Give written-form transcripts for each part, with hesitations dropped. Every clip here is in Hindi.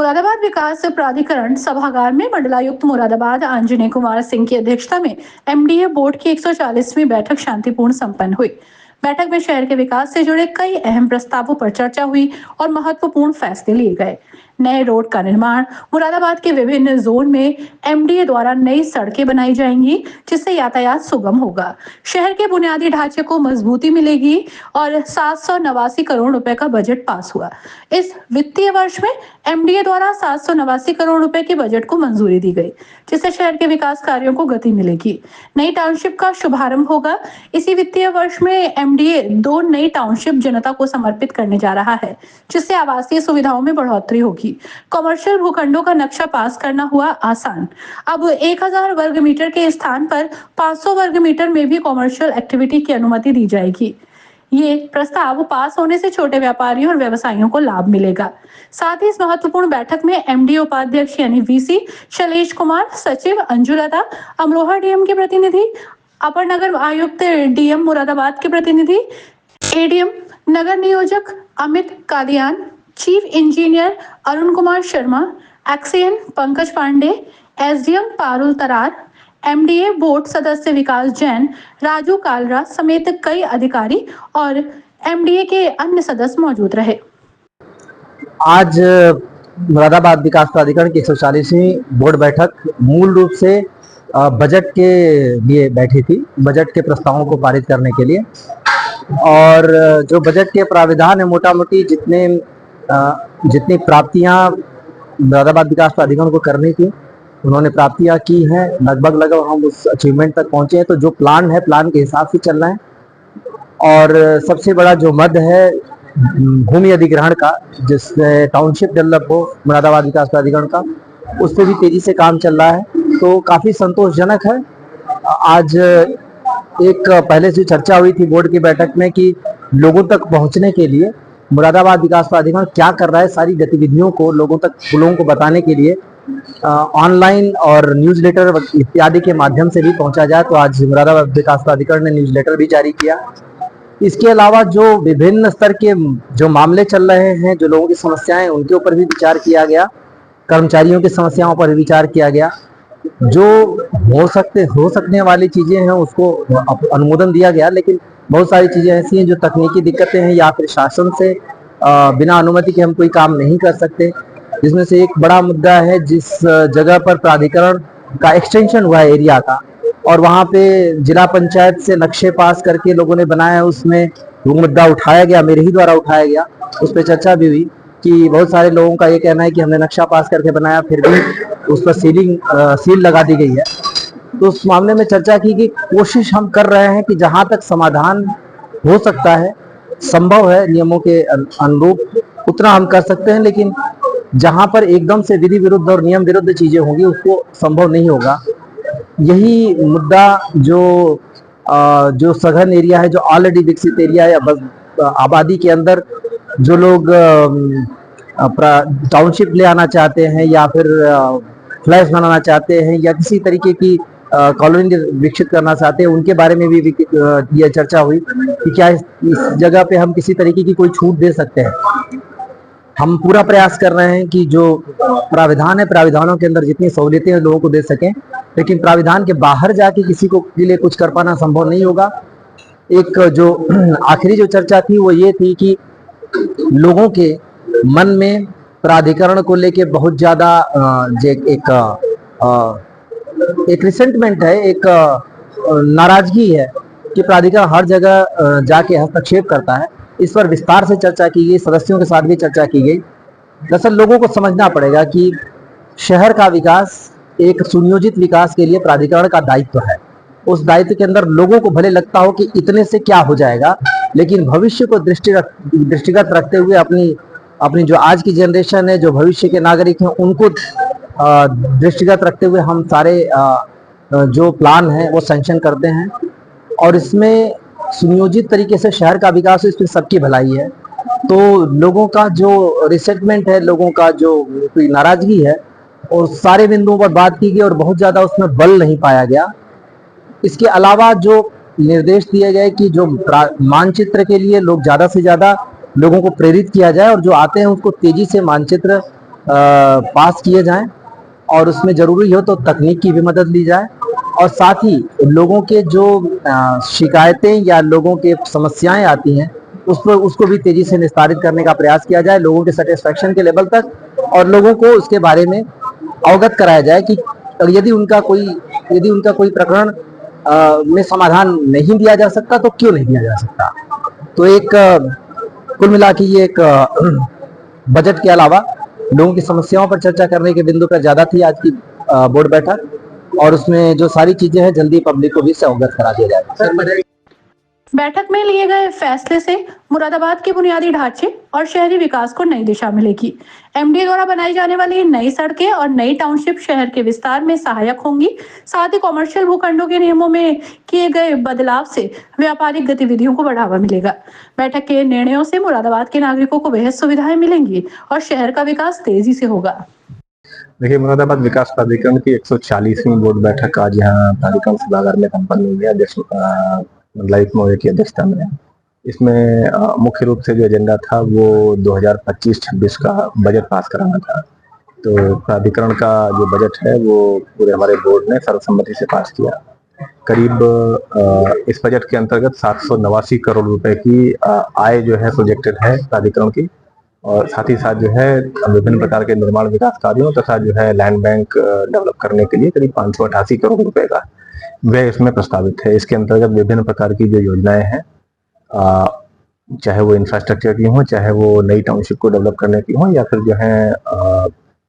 मुरादाबाद विकास प्राधिकरण सभागार में मंडलायुक्त मुरादाबाद आंजनेय कुमार सिंह की अध्यक्षता में एमडीए बोर्ड की 140वीं बैठक शांतिपूर्ण संपन्न हुई। बैठक में शहर के विकास से जुड़े कई अहम प्रस्तावों पर चर्चा हुई और महत्वपूर्ण फैसले लिए गए। नए रोड का निर्माण, मुरादाबाद के विभिन्न जोन में एमडीए द्वारा नई सड़कें बनाई जाएंगी जिससे यातायात सुगम होगा। शहर के बुनियादी ढांचे को मजबूती मिलेगी और 789 करोड़ रुपए का बजट पास हुआ। इस वित्तीय वर्ष में एमडीए द्वारा 789 करोड़ रुपए के बजट को मंजूरी दी गई, जिससे शहर के विकास कार्यों को गति मिलेगी। नई टाउनशिप का शुभारंभ होगा। इसी वित्तीय वर्ष में एमडीए 2 नई टाउनशिप जनता को समर्पित करने जा रहा है, जिससे आवासीय सुविधाओं में बढ़ोतरी होगी। कमर्शियल भूखंडों का नक्शा पास करना हुआ आसान। अब 1000 वर्ग मीटर के स्थान पर 500 वर्ग मीटर में भी कमर्शियल एक्टिविटी की अनुमति दी जाएगी। ये प्रस्ताव पास होने से छोटे व्यापारियों और व्यवसायियों को लाभ मिलेगा। साथ ही इस महत्वपूर्ण बैठक में एमडी उपाध्यक्ष यानी वीसी शैलेश कुमार, सचिव अंजुलता, अमरोहा डीएम के प्रतिनिधि, अपर नगर आयुक्त डीएम मुरादाबाद के प्रतिनिधि, एडीएम नगर नियोजक Amit Kadian, chief engineer Arun Kumar Sharma, XEN Pankaj Pandey, SDM Parul Tarar, MDA board सदस्य विकास जैन, राजू कालरा समेत कई अधिकारी और एमडीए के अन्य सदस्य मौजूद रहे। आज मुरादाबाद विकास प्राधिकरण की 140वीं बोर्ड बैठक मूल रूप से बजट के लिए बैठी थी, बजट के प्रस्तावों को पारित करने के लिए। और जो बजट के प्राविधान है, मोटा मोटी जितनी प्राप्तियां मुरादाबाद विकास प्राधिकरण को करनी थी उन्होंने प्राप्तियां की हैं। लगभग हम उस अचीवमेंट तक पहुंचे हैं। तो जो प्लान है, प्लान के हिसाब से चल रहे हैं। और सबसे बड़ा जो मद है भूमि अधिग्रहण का, जिससे टाउनशिप डेवलप हो मुरादाबाद विकास प्राधिकरण का, उस पर भी तेजी से काम चल रहा है। तो काफी संतोषजनक है। आज एक पहले से चर्चा हुई थी बोर्ड की बैठक में कि लोगों तक पहुंचने के लिए मुरादाबाद विकास प्राधिकरण क्या कर रहा है, सारी गतिविधियों को लोगों को बताने के लिए ऑनलाइन और न्यूज़लेटर इत्यादि के माध्यम से भी पहुंचा जाए। तो आज मुरादाबाद विकास प्राधिकरण ने न्यूज़लेटर भी जारी किया। इसके अलावा जो विभिन्न स्तर के जो मामले चल रहे हैं, जो लोगों की समस्याएं, उनके ऊपर भी विचार किया गया। कर्मचारियों की समस्याओं पर भी विचार किया गया। जो हो सकने वाली चीजें हैं उसको अनुमोदन दिया गया, लेकिन बहुत सारी चीजें ऐसी हैं जो तकनीकी दिक्कतें हैं या फिर शासन से बिना अनुमति के हम कोई काम नहीं कर सकते। जिसमें से एक बड़ा मुद्दा है, जिस जगह पर प्राधिकरण का एक्सटेंशन हुआ है एरिया का, और वहां पे जिला पंचायत से नक्शे पास करके लोगों ने बनाया है, उसमें वो मुद्दा उठाया गया, मेरे ही द्वारा उठाया गया। उस पर चर्चा भी हुई कि बहुत सारे लोगों का ये कहना है कि हमने नक्शा पास करके बनाया, फिर भी उस पर सील लगा दी गई है। तो उस मामले में चर्चा की कि कोशिश हम कर रहे हैं कि जहां तक समाधान हो सकता है, संभव है नियमों के अनुरूप, उतना हम कर सकते हैं। लेकिन जहां पर एकदम से विधि विरुद्ध और नियम विरुद्ध चीजें होंगी उसको संभव नहीं होगा। यही मुद्दा जो सघन एरिया है, जो ऑलरेडी विकसित एरिया है, या आबादी के अंदर जो लोग टाउनशिप ले आना चाहते हैं या फिर फ्लैट्स बनाना चाहते हैं या किसी तरीके की कॉलोनी विकसित करना चाहते हैं, उनके बारे में भी यह चर्चा हुई कि क्या इस जगह पे हम किसी तरीके की कोई छूट दे सकते हैं। हम पूरा प्रयास कर रहे हैं कि जो प्राविधान है, प्राविधानों के अंदर जितनी सहूलियतें लोगों को दे सकें, लेकिन प्राविधान के बाहर जाके किसी को के लिए कुछ कर पाना संभव नहीं होगा। एक जो आखिरी जो चर्चा थी वो ये थी कि लोगों के मन में प्राधिकरण को लेके बहुत ज्यादा एक रिसेंटमेंट है, एक नाराजगी है कि प्राधिकरण हर जगह जाके हस्तक्षेप करता है। इस पर विस्तार से चर्चा की गई, सदस्यों के साथ भी चर्चा की गई। दरअसल लोगों को समझना पड़ेगा कि शहर का विकास, एक सुनियोजित विकास के लिए प्राधिकरण का दायित्व है। उस दायित्व के अंदर लोगों को भले लगता हो कि इतने से क्या हो जाएगा, लेकिन भविष्य को दृष्टिगत रखते हुए अपनी जो आज की जनरेशन है, जो भविष्य के नागरिक हैं, उनको दृष्टिगत रखते हुए हम सारे जो प्लान है वो सैंक्शन करते हैं। और इसमें सुनियोजित तरीके से शहर का विकास, इसमें सबकी भलाई है। तो लोगों का जो रिसेंटमेंट है, लोगों का जो कोई नाराजगी है, और सारे बिंदुओं पर बात की गई और बहुत ज्यादा उसमें बल नहीं पाया गया। इसके अलावा जो निर्देश दिए गए कि जो मानचित्र के लिए लोग ज्यादा से ज्यादा लोगों को प्रेरित किया जाए और जो आते हैं उसको तेजी से मानचित्र पास किए जाएं और उसमें जरूरी हो तो तकनीक की भी मदद ली जाए और साथ ही लोगों के जो शिकायतें या लोगों के समस्याएं आती हैं उसको भी तेजी से निस्तारित करने का प्रयास किया जाए लोगों के सेटिस्फेक्शन के लेवल तक और लोगों को उसके बारे में अवगत कराया जाए कि यदि उनका कोई प्रकरण में समाधान नहीं दिया जा सकता तो क्यों नहीं दिया जा सकता। तो एक कुल मिला के ये एक बजट के अलावा लोगों की समस्याओं पर चर्चा करने के बिंदु पर ज्यादा थी आज की बोर्ड बैठक और उसमें जो सारी चीजें हैं जल्दी पब्लिक को भी इससे अवगत करा दिया जाए। बैठक में लिए गए फैसले से मुरादाबाद के बुनियादी ढांचे और शहरी विकास को नई दिशा मिलेगी। एमडीए द्वारा बनाई जाने वाली नई सड़कें और नई टाउनशिप शहर के विस्तार में सहायक होंगी। साथ ही कॉमर्शियल भूखंडों के नियमों में किए गए बदलाव से व्यापारिक गतिविधियों को बढ़ावा मिलेगा। बैठक के निर्णयों से मुरादाबाद के नागरिकों को बेहद सुविधाएं मिलेंगी और शहर का विकास तेजी से होगा। देखिए, मुरादाबाद विकास प्राधिकरण की 140वीं बोर्ड बैठक आज यहाँ प्राधिकरण सभागार में संपन्न हुई है अध्यक्ष मंडलायुक्त महोदय की अध्यक्षता में। इसमें मुख्य रूप से जो एजेंडा था वो 2025-26 का बजट पास कराना था। तो प्राधिकरण का जो बजट है वो पूरे हमारे बोर्ड ने सर्वसम्मति से पास किया। करीब इस बजट के अंतर्गत 789 करोड़ रुपए की आय जो है प्रोजेक्टेड है प्राधिकरण की और साथ ही साथ जो है विभिन्न प्रकार के निर्माण विकास कार्यों तथा जो है लैंड बैंक डेवलप करने के लिए करीब 588 करोड़ रुपए का व्यय इसमें प्रस्तावित है। इसके अंतर्गत विभिन्न प्रकार की जो योजनाएं हैं चाहे वो इंफ्रास्ट्रक्चर की हो, चाहे वो नई टाउनशिप को डेवलप करने की हो या फिर जो है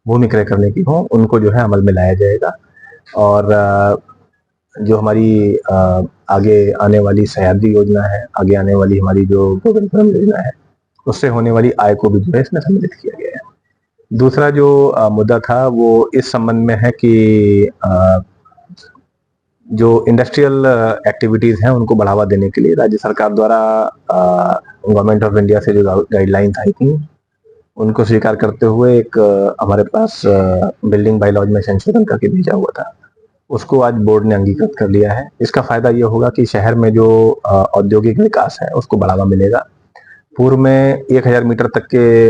भूमि क्रय करने की हो, उनको जो है अमल में लाया जाएगा। और जो हमारी आगे आने वाली सह्याद्री योजना है, आगे आने वाली हमारी जो गोविंदपुरम योजना है, उससे होने वाली आय को भी जो है इसमें सम्मिलित किया गया है। दूसरा जो मुद्दा था वो इस संबंध में है कि जो इंडस्ट्रियल एक्टिविटीज हैं उनको बढ़ावा देने के लिए राज्य सरकार द्वारा गवर्नमेंट ऑफ इंडिया से जो गाइडलाइंस आई थी उनको स्वीकार करते हुए एक हमारे पास बिल्डिंग बायलॉज में संशोधन करके भेजा हुआ था, उसको आज बोर्ड ने अंगीकृत कर लिया है। इसका फायदा ये होगा कि शहर में जो औद्योगिक विकास है उसको बढ़ावा मिलेगा। पूर्व में 1000 मीटर तक के